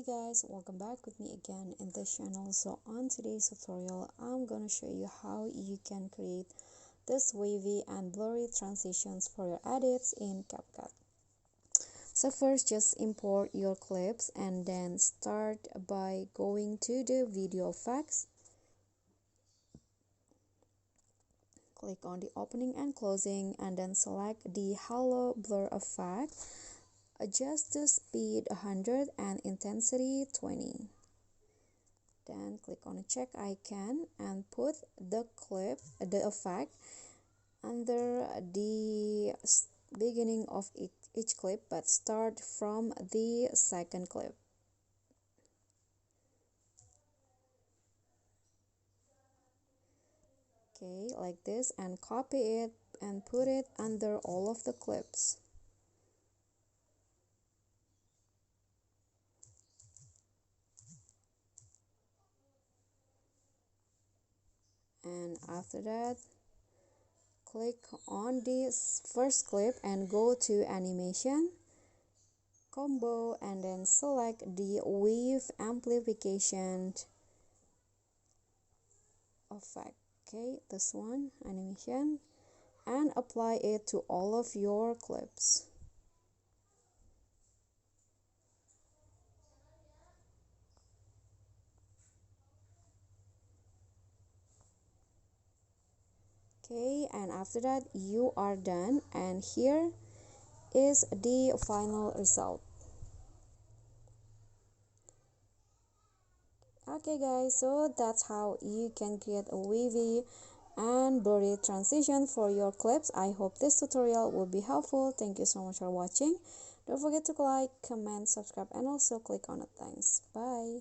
guys, welcome back with me again in this channel. So on today's tutorial, I'm gonna show you how you can create this wavy and blurry transitions for your edits in CapCut. So first, just import your clips and then start by going to the video effects. Click on the opening and closing and then select the halo blur effect. Adjust the speed 100 and intensity 20. Then click on the check icon and put the effect under the beginning of each clip, but start from the second clip. Okay, like this, and copy it and put it under all of the clips. And after that, click on this first clip and go to animation, combo, and then select the wave amplification effect. Okay, this one, animation, and apply it to all of your clips. Okay, and after that you are done, and here is the final result. Okay guys, so that's how you can create a wavy and blurry transition for your clips. I hope this tutorial will be helpful. Thank you so much for watching. Don't forget to like, comment, subscribe, and also click on it. Thanks. Bye.